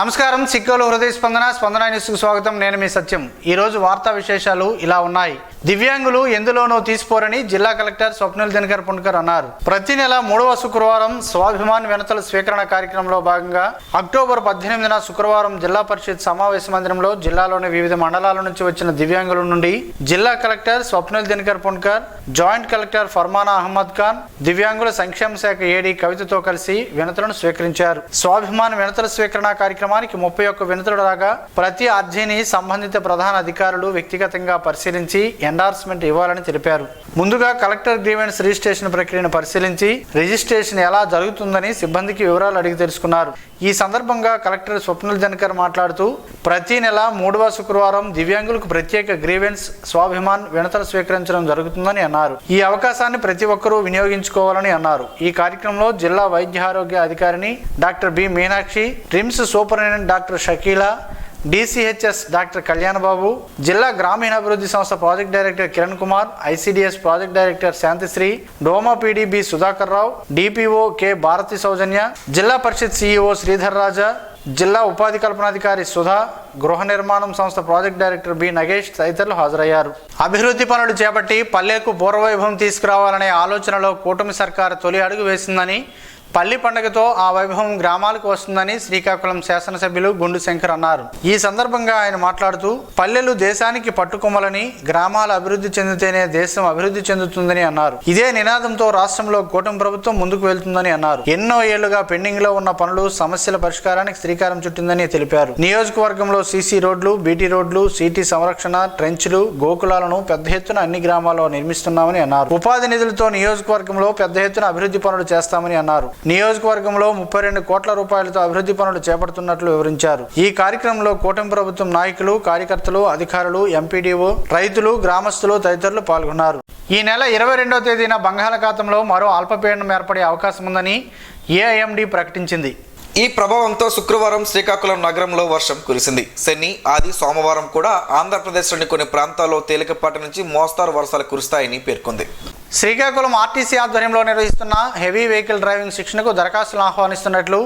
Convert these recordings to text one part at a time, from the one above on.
నమస్కారం సిక్కోలు హృదయ స్పందన న్యూస్కు స్వాగతం. నేను మీ సత్యం. ఈరోజు వార్తా విశేషాలు ఇలా ఉన్నాయి. దివ్యాంగులు ఎందులోనూ తీసిపోరని జిల్లా కలెక్టర్ స్వప్నిల్ దినకర్ పుణ్కర్ అన్నారు. ప్రతి నెల 3వ శుక్రవారం స్వాభిమాన్ వినతుల స్వీకరణ కార్యక్రమంలో భాగంగా అక్టోబర్ 18న శుక్రవారం జిల్లా పరిషత్ సమావేశ మందిరంలో జిల్లాలోని వివిధ మండలాల నుంచి వచ్చిన దివ్యాంగుల నుండి జిల్లా collector Swapnil Dinakar Pundkar, joint collector Farmana Ahmed Khan, దివ్యాంగుల సంక్షేమ శాఖ ఏడీ కవితతో కలిసి వినతులను స్వీకరించారు. స్వాభిమాన్ వినతుల స్వీకరణ కార్యక్రమానికి 31 వినతులు రాగా ప్రతి అర్జీని సంబంధిత ప్రధాన అధికారులు వ్యక్తిగతంగా పరిశీలించి ఎండార్స్మెంట్ ఇవ్వాలని తెలిపారు. ముందుగా కలెక్టర్ గ్రీవెన్స్ రిజిస్ట్రేషన్ ప్రక్రియను పరిశీలించి రిజిస్ట్రేషన్ ఎలా జరుగుతుందని సిబ్బందికి వివరాలు అడిగి తెలుసుకున్నారు. ఈ సందర్భంగా కలెక్టర్ స్వప్నిల్ దినకర్ మాట్లాడుతూ ప్రతి నెల 3వ శుక్రవారం దివ్యాంగులకు ప్రత్యేక గ్రీవెన్స్ స్వాభిమాన్ వినతులు స్వీకరించడం జరుగుతుందని అన్నారు. ఈ అవకాశాన్ని ప్రతి ఒక్కరూ వినియోగించుకోవాలని అన్నారు. ఈ కార్యక్రమంలో జిల్లా వైద్య ఆరోగ్య అధికారిని doctor B Meenakshi, RIMS superintendent doctor Shakeela, DCHS doctor Kalyan Babu, జిల్లా గ్రామీణాభివృద్ధి సంస్థ project director Kiran Kumar, ICDS project director Shanthisri, డోమా PD B Sudhakar Rao, DPO K Bharathi Soujanya, జిల్లా పరిషత్ CEO శ్రీధర్ రాజా, జిల్లా ఉపాధి కల్పనాధికారి సుధా, గృహ నిర్మాణం సంస్థ ప్రాజెక్ట్ డైరెక్టర్ బి నగేష్ తదితరులు హాజరయ్యారు. అభివృద్ధి పనులు చేపట్టి పల్లెకు పూర్వవైభవం తీసుకురావాలనే ఆలోచనలో కూటమి సర్కారు తొలి అడుగు వేసిందని, పల్లి పండుగతో ఆ వైభవం గ్రామాలకు వస్తుందని శ్రీకాకుళం శాసనసభ్యులు గుండు శంకర్ అన్నారు. ఈ సందర్భంగా ఆయన మాట్లాడుతూ పల్లెలు దేశానికి పట్టుకొమ్మలని, గ్రామాల అభివృద్ధి చెందితేనే దేశం అభివృద్ధి చెందుతుందని అన్నారు. ఇదే నినాదంతో రాష్ట్రంలో కూటమి ప్రభుత్వం ముందుకు వెళ్తుందని అన్నారు. ఎన్నో ఏళ్లుగా పెండింగ్ లో ఉన్న పనులు, సమస్యల పరిష్కారానికి శ్రీకారం చుట్టిందని తెలిపారు. నియోజకవర్గంలో CC రోడ్లు, BT రోడ్లు, CT సంరక్షణ, ట్రెంచ్లు, గోకులాలను పెద్ద ఎత్తున అన్ని గ్రామాల్లో నిర్మిస్తున్నామని అన్నారు. ఉపాధి నిధులతో నియోజకవర్గంలో పెద్ద ఎత్తున అభివృద్ధి పనులు చేస్తామని అన్నారు. నియోజకవర్గంలో 32 కోట్ల రూపాయలతో అభివృద్ధి పనులు చేపడుతున్నట్లు వివరించారు. ఈ కార్యక్రమంలో కూటమి ప్రభుత్వం నాయకులు, కార్యకర్తలు, అధికారులు, MPDO, రైతులు, గ్రామస్తులు తదితరులు పాల్గొన్నారు. ఈ నెల 22వ తేదీన బంగాళాఖాతంలో మరో అల్పపీడనం ఏర్పడే అవకాశం ఉందని AIMD ప్రకటించింది. ఈ ప్రభావంతో శుక్రవారం శ్రీకాకుళం నగరంలో వర్షం కురిసింది. శని, ఆది, సోమవారం కూడా ఆంధ్రప్రదేశ్లోని కొన్ని ప్రాంతాల్లో తేలికపాటి నుంచి మోస్తారు వర్షాలు కురుస్తాయని పేర్కొంది. శ్రీకాకుళం RTC ఆధ్వర్యంలో నిర్వహిస్తున్న హెవీ వెహికల్ డ్రైవింగ్ శిక్షణకు దరఖాస్తులను ఆహ్వానిస్తున్నట్లు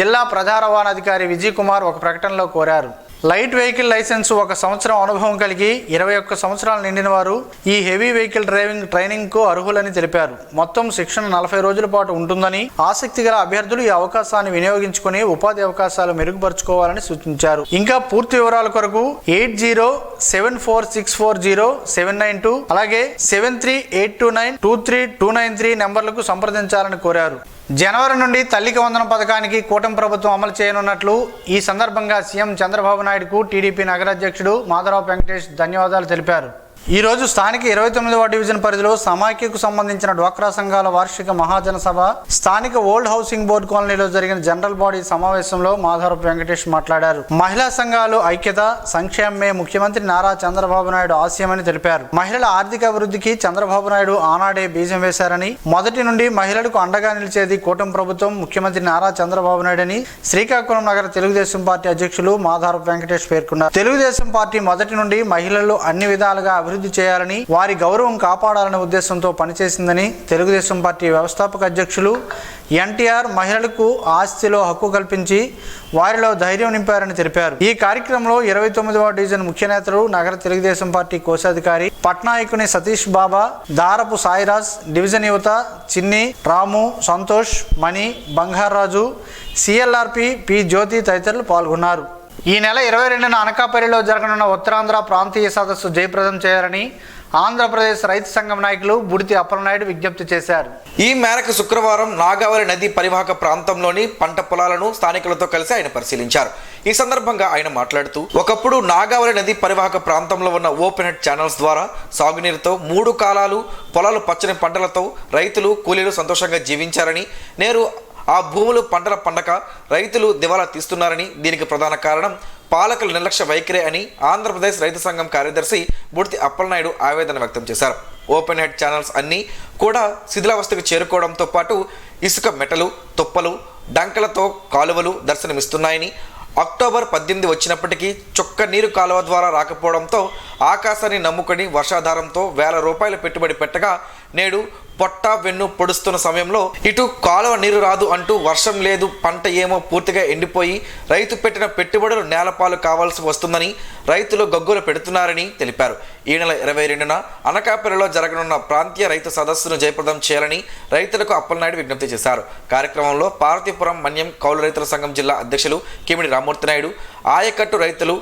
జిల్లా ప్రజా రవాణా అధికారి విజయ్ కుమార్ ఒక ప్రకటనలో కోరారు. లైట్ వెహికల్ లైసెన్సు 1 సంవత్సరం అనుభవం కలిగి 21 సంవత్సరాలు నిండిన వారు ఈ హెవీ వెహికల్ డ్రైవింగ్ ట్రైనింగ్కు అర్హులని తెలిపారు. మొత్తం శిక్షణ 40 రోజుల పాటు ఉంటుందని, ఆసక్తి గల అభ్యర్థులు ఈ అవకాశాన్ని వినియోగించుకుని ఉపాధి అవకాశాలు మెరుగుపరుచుకోవాలని సూచించారు. ఇంకా పూర్తి వివరాల కొరకు 8074640792 అలాగే 7382923293 నెంబర్లకు సంప్రదించాలని కోరారు. జనవరి నుండి తల్లికి వందనం పథకానికి కూటమి ప్రభుత్వం అమలు చేయనున్నట్లు ఈ సందర్భంగా సీఎం చంద్రబాబు నాయుడుకు TDP నగరాధ్యక్షుడు మాధవరావు వెంకటేష్ ధన్యవాదాలు తెలిపారు. ఈరోజు స్థానిక 29వ డివిజన్ పరిధిలో సమాఖ్యకు సంబంధించిన డ్వాక్రా సంఘాల వార్షిక మహాజన సభ, స్థానిక ఓల్డ్ హౌసింగ్ బోర్డు కాలనీలో జరిగిన జనరల్ బాడీ సమావేశంలో మాధవరావు వెంకటేష్ మాట్లాడారు. మహిళా సంఘాలు ఐక్యత, సంక్షేమమే ముఖ్యమంత్రి నారా చంద్రబాబు నాయుడు ఆశయమని తెలిపారు. మహిళల ఆర్థిక అభివృద్ధికి చంద్రబాబు నాయుడు ఆనాడే బీజం వేశారని, మొదటి నుండి మహిళలకు అండగా నిలిచేది కూటమి ప్రభుత్వం, ముఖ్యమంత్రి నారా చంద్రబాబు నాయుడని శ్రీకాకుళం నగర తెలుగుదేశం పార్టీ అధ్యక్షులు మాధవరావు వెంకటేష్ పేర్కొన్నారు. తెలుగుదేశం పార్టీ మొదటి నుండి మహిళలు అన్ని విధాలుగా అభివృద్ధి చేయాలని, వారి గౌరవం కాపాడాలనే ఉద్దేశంతో పనిచేసిందని తెలుగుదేశం పార్టీ వ్యవస్థాపక అధ్యక్షులు NTR మహిళలకు ఆస్తిలో హక్కు కల్పించి వారిలో ధైర్యం నింపారని తెలిపారు. ఈ కార్యక్రమంలో 29వ డివిజన్ ముఖ్య నేతలు, నగర తెలుగుదేశం పార్టీ కోశాధికారి పట్నాయకుని సతీష్ బాబా, దారపు సాయిరాజ్, డివిజన్ యువత చిన్ని, రాము, సంతోష్, మణి, బంగారాజు, CLRP P జ్యోతి తదితరులు పాల్గొన్నారు. ఈ నెల 22న అనకాపల్లిలో జరగనున్న ఉత్తరాంధ్ర ప్రాంతీయ సదస్సు జయప్రదం చేయాలని ఆంధ్రప్రదేశ్ రైతు సంఘం నాయకులు బుడితి అప్పలనాయుడు విజ్ఞప్తి చేశారు. ఈ మేరకు శుక్రవారం నాగావళి నది పరివాహక ప్రాంతంలోని పంట పొలాలను స్థానికులతో కలిసి ఆయన పరిశీలించారు. ఈ సందర్భంగా ఆయన మాట్లాడుతూ, ఒకప్పుడు నాగావళి నది పరివాహక ప్రాంతంలో ఉన్న ఓపెన్ హెడ్ ఛానల్స్ ద్వారా సాగునీరుతో 3 కాలాలు పొలాలు పచ్చని పంటలతో రైతులు, కూలీలు సంతోషంగా జీవించారని, నేరు ఆ భూములు పంటల పండక రైతులు దివాలా తీస్తున్నారని, దీనికి ప్రధాన కారణం పాలకుల నిర్లక్ష్య వైఖరి అని ఆంధ్రప్రదేశ్ రైతు సంఘం కార్యదర్శి బుడితి అప్పలనాయుడు ఆవేదన వ్యక్తం చేశారు. ఓపెన్ హెడ్ ఛానల్స్ అన్నీ కూడా శిథిలావస్థకు చేరుకోవడంతో పాటు ఇసుక మెటలు, తుప్పలు, డంకలతో కాలువలు దర్శనమిస్తున్నాయని, అక్టోబర్ 18 వచ్చినప్పటికీ చొక్క నీరు కాలువ ద్వారా రాకపోవడంతో ఆకాశాన్ని నమ్ముకొని వర్షాధారంతో వేల రూపాయల పెట్టుబడి పెట్టగా నేడు పొట్ట వెన్ను పొడుస్తున్న సమయంలో ఇటు కాలువ నీరు రాదు అంటూ వర్షం లేదు, పంట ఏమో పూర్తిగా ఎండిపోయి రైతు పెట్టిన పెట్టుబడులు నేలపాలు కావాల్సి వస్తుందని రైతులు గగ్గోలు పెడుతున్నారని తెలిపారు. ఈ నెల 22న అనకాపల్లిలో జరగనున్న ప్రాంతీయ రైతు సదస్సును జయప్రదం చేయాలని రైతులకు అప్పలనాయుడు విజ్ఞప్తి చేశారు. కార్యక్రమంలో పార్వతీపురం మన్యం కౌలు రైతుల సంఘం జిల్లా అధ్యక్షులు కిమిడి రామ్మూర్తి నాయుడు, ఆయకట్టు రైతులు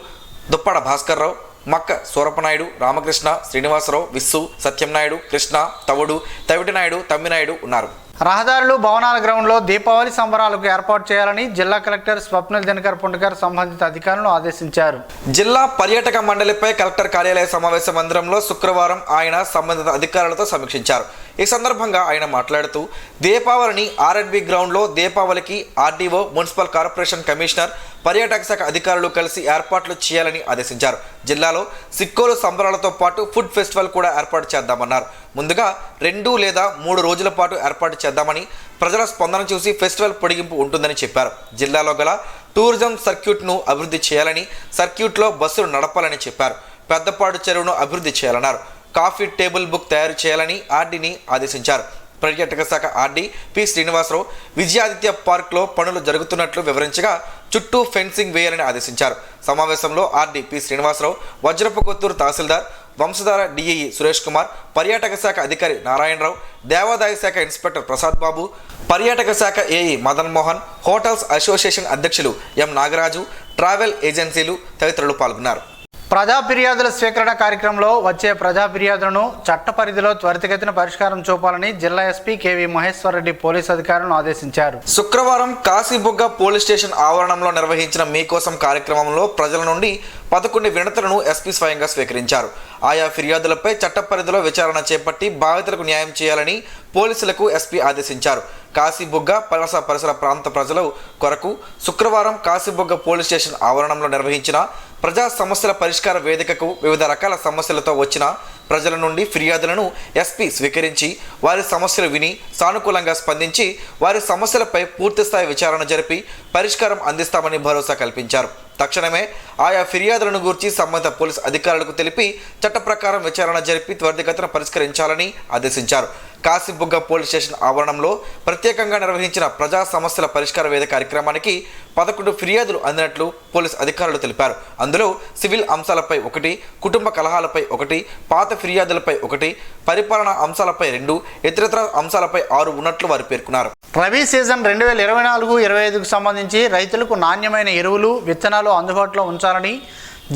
దుప్పాడ భాస్కర్రావు, మక్క సూరపనాయుడు, రామకృష్ణ, శ్రీనివాసరావు, విస్సు, సత్యంనాయుడు, కృష్ణ, తవుడు, తవిటినాయుడు, తమ్మినాయుడు ఉన్నారు. రహదారులు, భవనాల గ్రౌండ్లో దీపావళి సంబరాలకు ఏర్పాటు చేయాలని జిల్లా కలెక్టర్ స్వప్నిల్ దినకర్ పుండకర్ సంబంధిత అధికారులను ఆదేశించారు. జిల్లా పర్యాటక మండలిపై కలెక్టర్ కార్యాలయ సమావేశ మందిరంలో శుక్రవారం ఆయన సంబంధిత అధికారులతో సమీక్షించారు. ఈ సందర్భంగా ఆయన మాట్లాడుతూ దీపావళిని ఆర్ఎండ్బి గ్రౌండ్లో దీపావళికి ఆర్డీఓ, మున్సిపల్ కార్పొరేషన్ కమిషనర్, పర్యాటక శాఖ అధికారులు కలిసి ఏర్పాట్లు చేయాలని ఆదేశించారు. జిల్లాలో సిక్కోలు సంబరాలతో పాటు ఫుడ్ ఫెస్టివల్ కూడా ఏర్పాటు చేద్దామన్నారు. ముందుగా 2 లేదా 3 రోజుల పాటు ఏర్పాటు చేద్దామని, ప్రజల స్పందన చూసి ఫెస్టివల్ పొడిగింపు ఉంటుందని చెప్పారు. జిల్లాలో గల టూరిజం సర్క్యూట్ను అభివృద్ధి చేయాలని, సర్క్యూట్లో బస్సులు నడపాలని చెప్పారు. పెద్దపాడు చెరువును అభివృద్ధి చేయాలన్నారు. కాఫీ టేబుల్ బుక్ తయారు చేయాలని ఆర్డీని ఆదేశించారు. పర్యాటక శాఖ ఆర్డీ పి శ్రీనివాసరావు విజయాదిత్య పార్క్లో పనులు జరుగుతున్నట్లు వివరించగా చుట్టూ ఫెన్సింగ్ వేయాలని ఆదేశించారు. సమావేశంలో ఆర్డీ పి శ్రీనివాసరావు, వజ్రపు కొత్తూరు తహసీల్దార్, వంశధార డిఈఈ సురేష్ కుమార్, పర్యాటక శాఖ అధికారి నారాయణరావు, దేవాదాయ శాఖ ఇన్స్పెక్టర్ ప్రసాద్ బాబు, పర్యాటక శాఖ AE Madan Mohan, hotels association అధ్యక్షులు ఎం నాగరాజు, ట్రావెల్ ఏజెన్సీలు తదితరులు పాల్గొన్నారు. ప్రజా ఫిర్యాదుల స్వీకరణ కార్యక్రమంలో వచ్చే ప్రజా ఫిర్యాదులను చట్ట పరిధిలో త్వరితగతిన పరిష్కారం చూపాలని జిల్లా SP KV Maheshwar Reddy police అధికారులను ఆదేశించారు. శుక్రవారం కాశీబుగ్గ పోలీస్ స్టేషన్ ఆవరణంలో నిర్వహించిన మీకోసం కార్యక్రమంలో ప్రజల నుండి 11 వినతులను ఎస్పీ స్వయంగా స్వీకరించారు. ఆయా ఫిర్యాదులపై చట్ట పరిధిలో విచారణ చేపట్టి బాధితులకు న్యాయం చేయాలని పోలీసులకు ఎస్పీ ఆదేశించారు. కాశీబుగ్గ పరిసర ప్రాంత ప్రజల కొరకు శుక్రవారం కాశీబుగ్గ పోలీస్ స్టేషన్ ఆవరణంలో నిర్వహించిన ప్రజా సమస్యల పరిష్కార వేదికకు వివిధ రకాల సమస్యలతో వచ్చిన ప్రజల నుండి ఫిర్యాదులను ఎస్పీ స్వీకరించి వారి సమస్యలు విని సానుకూలంగా స్పందించి వారి సమస్యలపై పూర్తిస్థాయి విచారణ జరిపి పరిష్కారం అందిస్తామని భరోసా కల్పించారు. తక్షణమే ఆయా ఫిర్యాదులను గూర్చి సంబంధిత పోలీసు అధికారులకు తెలిపి చట్ట ప్రకారం విచారణ జరిపి త్వరితగతిన పరిష్కరించాలని ఆదేశించారు. కాశీబుగ్గ పోలీస్ స్టేషన్ ఆవరణంలో ప్రత్యేకంగా నిర్వహించిన ప్రజా సమస్యల పరిష్కార వేదిక కార్యక్రమానికి 11 ఫిర్యాదులు అందినట్లు పోలీసు అధికారులు తెలిపారు. అందులో సివిల్ అంశాలపై 1, కుటుంబ కలహాలపై 1, పాత ఫిర్యాదులపై 1, పరిపాలనా అంశాలపై 2, ఇతరత్ర అంశాలపై 6 ఉన్నట్లు వారు పేర్కొన్నారు. రబీ సీజన్ 2024-25కు సంబంధించి రైతులకు నాణ్యమైన ఎరువులు, విత్తనాలు అందుబాటులో ఉంచాలని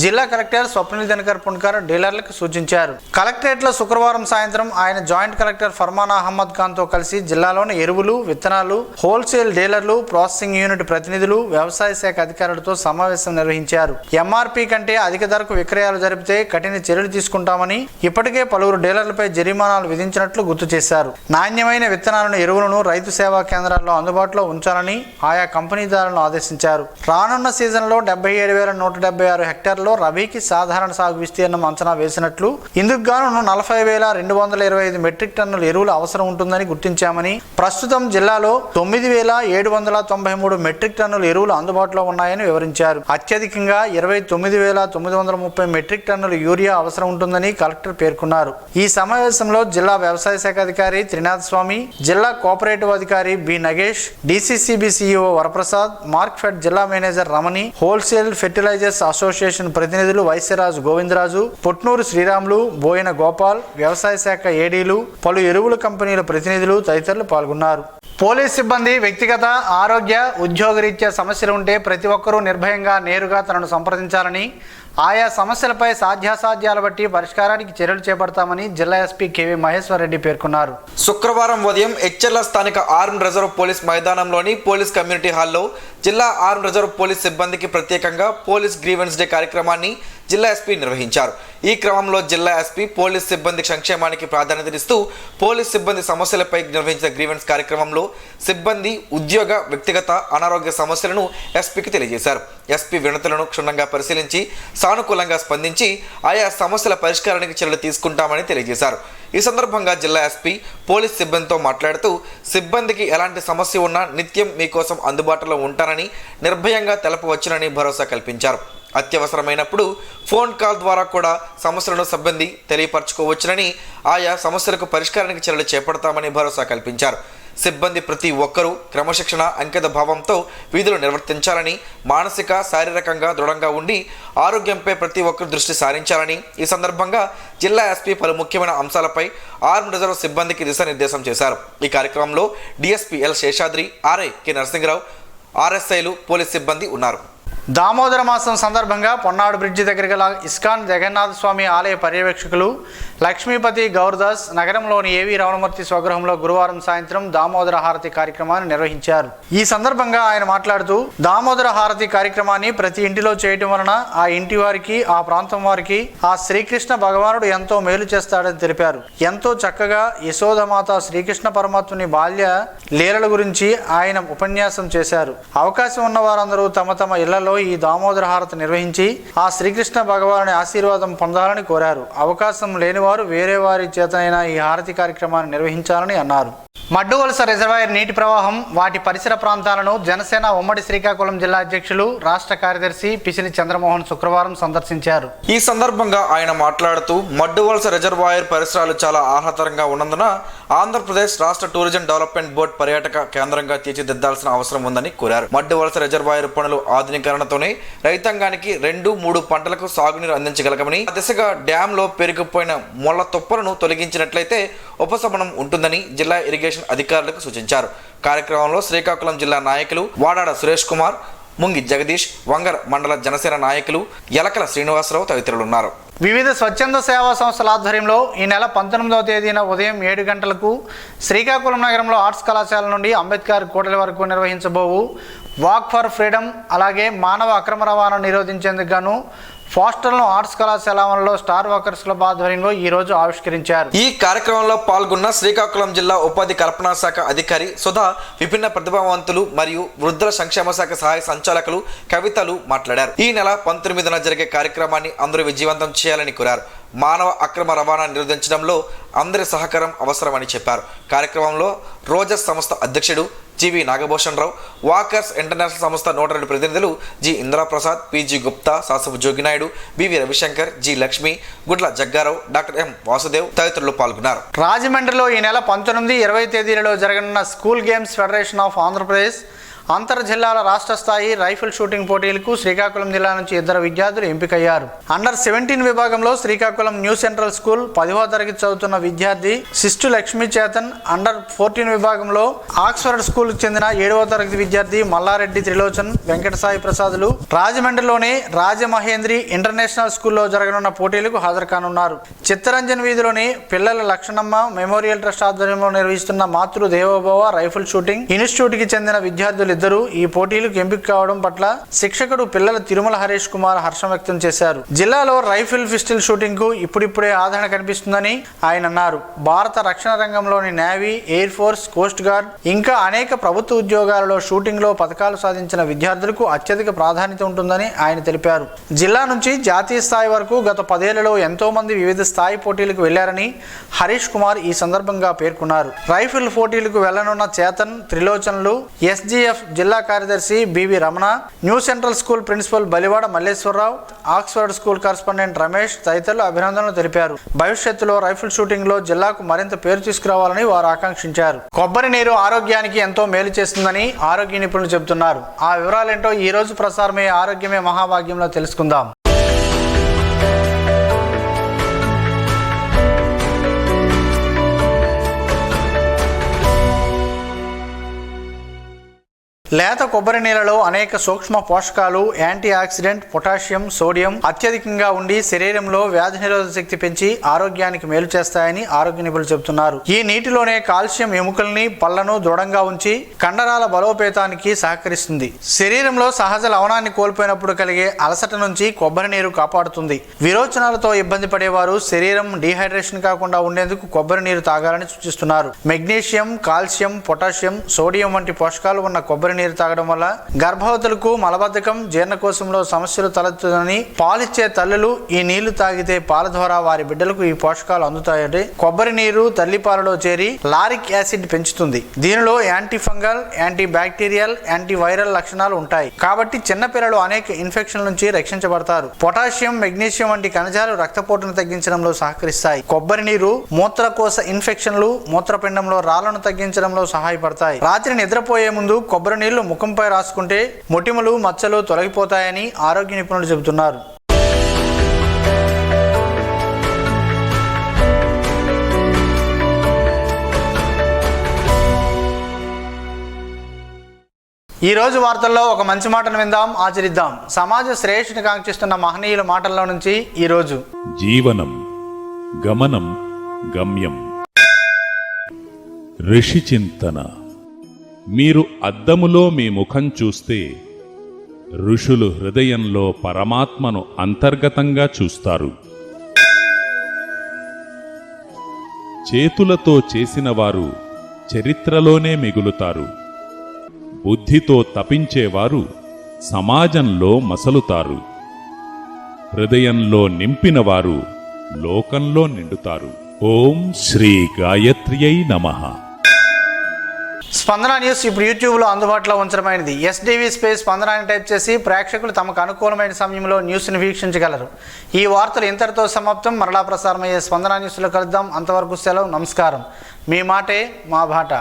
జిల్లా కలెక్టర్ స్వప్నిల్ దినకర్ పుండకర్ డీలర్లకు సూచించారు. కలెక్టరేట్లో శుక్రవారం సాయంత్రం ఆయన జాయింట్ కలెక్టర్ ఫర్మాన్ అహ్మద్ ఖాన్తో కలిసి జిల్లాలోని ఎరువులు, విత్తనాలు, హోల్సేల్ డీలర్లు, ప్రాసెసింగ్ యూనిట్ ప్రతినిధులు, వ్యవసాయ శాఖ అధికారులతో సమావేశం నిర్వహించారు. ఎంఆర్పీ కంటే అధిక ధరకు విక్రయాలు జరిపితే కఠిన చర్యలు తీసుకుంటామని ఇప్పటికే పలువురు డీలర్లపై జరిమానాలు విధించినట్లు గుర్తు చేశారు. నాణ్యమైన విత్తనాలను, ఎరువులను రైతు సేవా కేంద్రాల్లో అందుబాటులో ఉంచాలని ఆయా కంపెనీదారులను ఆదేశించారు. రానున్న సీజన్లో 77,176 హెక్టార్లు రబీకి సాధారణ సాగు విస్తీర్ణం అంచనా వేసినట్లు, ఇందుకు గాను 40,225 మెట్రిక్ టన్నుల ఎరువులు అవసరం ఉంటుందని గుర్తించామని, ప్రస్తుతం జిల్లాలో 9,793 మెట్రిక్ టన్నుల ఎరువులు అందుబాటులో ఉన్నాయని వివరించారు. అత్యధికంగా 29,930 మెట్రిక్ టన్నుల యూరియా అవసరం ఉంటుందని కలెక్టర్ పేర్కొన్నారు. ఈ సమావేశంలో జిల్లా వ్యవసాయ శాఖ అధికారి త్రినాథ్ స్వామి, జిల్లా కోఆపరేటివ్ అధికారి B Nagesh, DCCB CEO Varaprasad, Markfed జిల్లా manager Ramani, wholesale fertilisers association ప్రతినిధులు వైశ్యరాజు గోవిందరాజు, పొట్నూరు శ్రీరాములు, బోయిన గోపాల్, వ్యవసాయ శాఖ ఏడీలు, పలు ఎరువుల కంపెనీల ప్రతినిధులు తదితరులు పాల్గొన్నారు. పోలీస్ సిబ్బంది వ్యక్తిగత, ఆరోగ్య, ఉద్యోగరీత్యా సమస్యలు ఉంటే ప్రతి ఒక్కరూ నిర్భయంగా నేరుగా తనను సంప్రదించాలని, ఆయా సమస్యలపై సాధ్యాసాధ్యాల బట్టి పరిష్కారానికి చర్యలు చేపడతామని జిల్లా ఎస్పీ కేవీ మహేశ్వర్ రెడ్డి పేర్కొన్నారు. శుక్రవారం ఉదయం ఎచ్చెర్ల స్థానిక ఆర్మ్ రిజర్వ్ పోలీస్ మైదానంలోని పోలీస్ కమ్యూనిటీ హాల్లో జిల్లా ఆర్మ్ రిజర్వ్ పోలీస్ సిబ్బందికి ప్రత్యేకంగా పోలీస్ గ్రీవెన్స్ డే కార్యక్రమాన్ని జిల్లా ఎస్పీ నిర్వహించారు. ఈ క్రమంలో జిల్లా ఎస్పీ పోలీస్ సిబ్బంది సంక్షేమానికి ప్రాధాన్యతనిస్తూ పోలీస్ సిబ్బంది సమస్యలపై నిర్వహించిన గ్రీవెన్స్ కార్యక్రమంలో సిబ్బంది ఉద్యోగ, వ్యక్తిగత, అనారోగ్య సమస్యలను ఎస్పీకి తెలియజేశారు. ఎస్పీ వినతులను క్షుణ్ణంగా పరిశీలించి సానుకూలంగా స్పందించి ఆయా సమస్యల పరిష్కారానికి చర్యలు తీసుకుంటామని తెలియజేశారు. ఈ సందర్భంగా జిల్లా ఎస్పీ పోలీస్ సిబ్బందితో మాట్లాడుతూ సిబ్బందికి ఎలాంటి సమస్య ఉన్నా నిత్యం మీకోసం అందుబాటులో ఉంటానని నిర్భయంగా తెలపవచ్చునని భరోసా కల్పించారు. అత్యవసరమైనప్పుడు ఫోన్ కాల్ ద్వారా కూడా సమస్యలను సిబ్బంది తెలియపరచుకోవచ్చునని, ఆయా సమస్యలకు పరిష్కారానికి చర్యలు చేపడతామని భరోసా కల్పించారు. సిబ్బంది ప్రతి ఒక్కరూ క్రమశిక్షణ, అంకిత భావంతో విధులు నిర్వర్తించాలని, మానసిక, శారీరకంగా దృఢంగా ఉండి ఆరోగ్యంపై ప్రతి ఒక్కరు దృష్టి సారించాలని ఈ సందర్భంగా జిల్లా ఎస్పీ పలు ముఖ్యమైన అంశాలపై ఆర్మ్ రిజర్వ్ సిబ్బందికి దిశానిర్దేశం చేశారు. ఈ కార్యక్రమంలో DSP L Seshadri, RI K Narasimha Rao, ఆర్ఎస్ఐలు, పోలీస్ సిబ్బంది ఉన్నారు. దామోదర మాసం సందర్భంగా పొన్నాడు బ్రిడ్జి దగ్గర గల ఇస్కాన్ జగన్నాథ స్వామి ఆలయ పర్యవేక్షకులు లక్ష్మీపతి గౌర్దాస్ నగరంలోని ఏవి రమణమూర్తి స్వగృహంలో గురువారం సాయంత్రం దామోదర హారతి కార్యక్రమాన్ని నిర్వహించారు. ఈ సందర్భంగా ఆయన మాట్లాడుతూ, దామోదర హారతి కార్యక్రమాన్ని ప్రతి ఇంటిలో చేయటం వలన ఆ ఇంటి వారికి, ఆ ప్రాంతం వారికి ఆ శ్రీకృష్ణ భగవానుడు ఎంతో మేలు చేస్తాడని తెలిపారు. ఎంతో చక్కగా యశోదమాత శ్రీకృష్ణ పరమాత్ముని బాల్య లీలల గురించి ఆయన ఉపన్యాసం చేశారు. అవకాశం ఉన్న వారందరూ తమ తమ ఇళ్లలో ఈ దామోదర హారతి నిర్వహించి ఆ శ్రీకృష్ణ భగవానుని ఆశీర్వాదం పొందాలని కోరారు. అవకాశం లేని వారు వేరే వారి చేతనైనా ఈ హారతి కార్యక్రమాన్ని నిర్వహించాలని అన్నారు. మడ్డువలస రిజర్వాయర్ నీటి ప్రవాహం, వాటి పరిసర ప్రాంతాలను జనసేన ఉమ్మడి శ్రీకాకుళం జిల్లా అధ్యక్షులు, రాష్ట్ర కార్యదర్శి పిసిని చంద్రమోహన్ శుక్రవారం సందర్శించారు. ఈ సందర్భంగా ఆయన మాట్లాడుతూ, మడ్డువలస రిజర్వాయర్ పరిసరాలు చాలా ఆహ్లాదకరంగా ఉన్నందున ఆంధ్రప్రదేశ్ రాష్ట్ర టూరిజం డెవలప్మెంట్ బోర్డు పర్యాటక కేంద్రంగా తీర్చిదిద్దాల్సిన అవసరం ఉందని కోరారు. మడ్డువలస రిజర్వాయర్ పనులు ఆధునీకరణతోనే రైతాంగానికి 2-3 పంటలకు సాగునీరు అందించగలగమని, ఆ దిశగా డ్యాంలో పెరిగిపోయిన ముళ్ల తుప్పలను తొలగించినట్లయితే ఉపశమనం ఉంటుందని జిల్లా ఇరిగేషన్ అధికారులకు సూచించారు. కార్యక్రమంలో శ్రీకాకుళం జిల్లా నాయకులు వాడాడ సురేష్ కుమార్, ముంగి జగదీష్, వంగర్ మండల జనసేన నాయకులు యలకల శ్రీనివాసరావు తదితరులున్నారు. వివిధ స్వచ్ఛంద సేవా సంస్థల ఆధ్వర్యంలో ఈ నెల 19వ తేదీన ఉదయం 7 గంటలకు శ్రీకాకుళం నగరంలో ఆర్ట్స్ కళాశాల నుండి అంబేద్కర్ కూడలి వరకు నిర్వహించబోవు వాక్ ఫర్ ఫ్రీడమ్, అలాగే మానవ అక్రమ రవాణా నిరోధించేందుకు గాను పోస్టర్లను ఆర్ట్స్ కళాశాల ఆవరణలో స్టార్ వాకర్స్ క్లబ్ ఆధ్వర్యంలో ఈ రోజు ఆవిష్కరించారు. ఈ కార్యక్రమంలో పాల్గొన్న శ్రీకాకుళం జిల్లా ఉపాధి కల్పనా శాఖ అధికారి సుధా, విభిన్న ప్రతిభావంతులు మరియు వృద్ధుల సంక్షేమ శాఖ సహాయ సంచాలకులు కవితలు మాట్లాడారు. ఈ నెల 19న జరిగే కార్యక్రమాన్ని అందరూ విజయవంతం చేయాలని కోరారు. మానవ అక్రమ రవాణా నిరోధించడంలో అందరి సహకారం అవసరమని చెప్పారు. కార్యక్రమంలో రోజస్ సంస్థ అధ్యక్షుడు GV Nagabhushan Rao, walkers international సంస్థ 102 ప్రతినిధులు G Indraprasad, PG Gupta, Sasapu Jogi Naidu, BV Ravishankar, G Lakshmi, Gudla Jaggarao, doctor M Vasudev తదితరులు పాల్గొన్నారు. రాజమండ్రిలో ఈ నెల 19, 20 తేదీలలో జరగనున్న school games federation of Andhra Pradesh అంతర్ జిల్లాల రాష్ట్ర స్థాయి రైఫిల్ షూటింగ్ పోటీలకు శ్రీకాకుళం జిల్లా నుంచి 2 విద్యార్థులు ఎంపికయ్యారు. అండర్ 17 విభాగంలో శ్రీకాకుళం న్యూ సెంట్రల్ స్కూల్ 10వ తరగతి చదువుతున్న విద్యార్థి సిస్టు లక్ష్మీ చేతన్, అండర్ 14 విభాగంలో ఆక్స్ఫర్డ్ స్కూల్కు చెందిన 7వ తరగతి విద్యార్థి మల్లారెడ్డి త్రిలోచన్, వెంకట సాయి ప్రసాదులు రాజమండ్రిలోని రాజమహేంద్రి ఇంటర్నేషనల్ స్కూల్లో జరగనున్న పోటీలకు హాజరు కానున్నారు. చిత్తరంజన్ వీధిలోని పిల్లల లక్షణమ్మ మెమోరియల్ ట్రస్ట్ ఆధ్వర్యంలో నిర్వహిస్తున్న మాతృ దేవోభవ రైఫిల్ షూటింగ్ ఇన్స్టిట్యూట్కి చెందిన విద్యార్థులు ఈ పోటీలకు ఎంపిక కావడం పట్ల శిక్షకుడు పిల్లల తిరుమల హరీష్ కుమార్ హర్షం వ్యక్తం చేశారు. జిల్లాలో రైఫిల్ పిస్టల్ షూటింగ్ కు ఇప్పుడిప్పుడే ఆదరణ కనిపిస్తుందని ఆయన అన్నారు. భారత రక్షణ రంగంలోని navy, air force, coast guard ఇంకా అనేక ప్రభుత్వ ఉద్యోగాలలో షూటింగ్ లో పథకాలు సాధించిన విద్యార్థులకు అత్యధిక ప్రాధాన్యత ఉంటుందని ఆయన తెలిపారు. జిల్లా నుంచి జాతీయ స్థాయి వరకు గత 10 ఏళ్లలో ఎంతో మంది వివిధ స్థాయి పోటీలకు వెళ్లారని హరీష్ కుమార్ ఈ సందర్భంగా పేర్కొన్నారు. రైఫిల్ పోటీలకు వెళ్లనున్న చేతన్, త్రిలోచన్లు ఎస్జీఎఫ్ జిల్లా కార్యదర్శి BV Ramana, new central school principal Balivada Malleswararao, Oxford school correspondent Ramesh తదితరులు అభినందనలు తెలిపారు. భవిష్యత్తులో రైఫిల్ షూటింగ్ లో జిల్లాకు మరింత పేరు తీసుకురావాలని వారు ఆకాంక్షించారు. కొబ్బరి నీరు ఆరోగ్యానికి ఎంతో మేలు చేస్తుందని ఆరోగ్య నిపుణులు చెబుతున్నారు. ఆ వివరాలేంటో ఈ రోజు ప్రసారమయ్యే ఆరోగ్యమే మహాభాగ్యంలో తెలుసుకుందాం. లేత కొబ్బరి నీళ్ళలో అనేక సూక్ష్మ పోషకాలు, యాంటీ ఆక్సిడెంట్, పొటాషియం, సోడియం అత్యధికంగా ఉండి శరీరంలో వ్యాధి నిరోధక శక్తి పెంచి ఆరోగ్యానికి మేలు చేస్తాయని ఆరోగ్య నిపుణులు చెబుతున్నారు. ఈ నీటిలోనే కాల్షియం ఎముకల్ని, పళ్లను దృఢంగా ఉంచి కండరాల బలోపేతానికి సహకరిస్తుంది. శరీరంలో సహజ లవణాన్ని కోల్పోయినప్పుడు కలిగే అలసట నుంచి కొబ్బరి నీరు కాపాడుతుంది. విరోచనాలతో ఇబ్బంది పడేవారు శరీరం డీహైడ్రేషన్ కాకుండా ఉండేందుకు కొబ్బరి నీరు తాగాలని సూచిస్తున్నారు. మెగ్నీషియం, కాల్షియం, పొటాషియం, సోడియం వంటి పోషకాలు ఉన్న కొబ్బరి నీరు తాగడం వల్ల గర్భవతులకు మలబద్ధకం, జీర్ణకోశంలో సమస్యలు తలెత్తుదని, పాలిచ్చే తల్లులు ఈ నీళ్లు తాగితే పాల ద్వారా వారి బిడ్డలకు ఈ పోషకాలు అందుతాయని కొబ్బరి నీరు తల్లిపాలలో చేరి లారిక్ యాసిడ్ పెంచుతుంది. దీనిలో anti fungal, anti bacterial, anti viral లక్షణాలు ఉంటాయి. కాబట్టి చిన్నపిల్లలు అనేక ఇన్ఫెక్షన్ల నుంచి రక్షించబడతారు. పొటాషియం, మెగ్నీషియం వంటి ఖనిజాలు రక్తపోటును తగ్గించడంలో సహకరిస్తాయి. కొబ్బరి నీరు మూత్రకోశ ఇన్ఫెక్షన్లు, మూత్రపిండంలో రాళ్లను తగ్గించడంలో సహాయపడతాయి. రాత్రి నిద్రపోయే ముందు కొబ్బరి నీళ్లు ముఖంపై రాసుకుంటే మొటిమలు, మచ్చలు తొలగిపోతాయని ఆరోగ్య నిపుణులు చెబుతున్నారు. ఈ రోజు వార్తల్లో ఒక మంచి మాటను విందాం, ఆచరిద్దాం. సమాజ శ్రేయస్సుని కాంక్షిస్తున్న మహనీయుల మాటల్లో నుంచి ఈరోజు జీవనం గమనం గమ్యం. ఋషి చింతన. మీరు అద్దములో మీ ముఖం చూస్తే ఋషులు హృదయంలో పరమాత్మను అంతర్గతంగా చూస్తారు. చేతులతో చేసిన వారు చరిత్రలోనే మిగులుతారు. బుద్ధితో తపించేవారు సమాజంలో మసలుతారు. హృదయంలో నింపినవారు లోకంలో నిండుతారు. ఓం శ్రీ గాయత్ర్యై నమః. స్పందన న్యూస్ ఇప్పుడు యూట్యూబ్లో అందుబాటులో ఉంచడమైనది. ఎస్డివి స్పేస్ స్పందన అని టైప్ చేసి ప్రేక్షకులు తమకు అనుకూలమైన సమయంలో న్యూస్ని వీక్షించగలరు. ఈ వార్తలు ఇంతటితో సమాప్తం. మరలా ప్రసారమయ్యే స్పందన న్యూస్లో కలుద్దాం. అంతవరకు సెలవు. నమస్కారం. మీ మాటే మా బాట.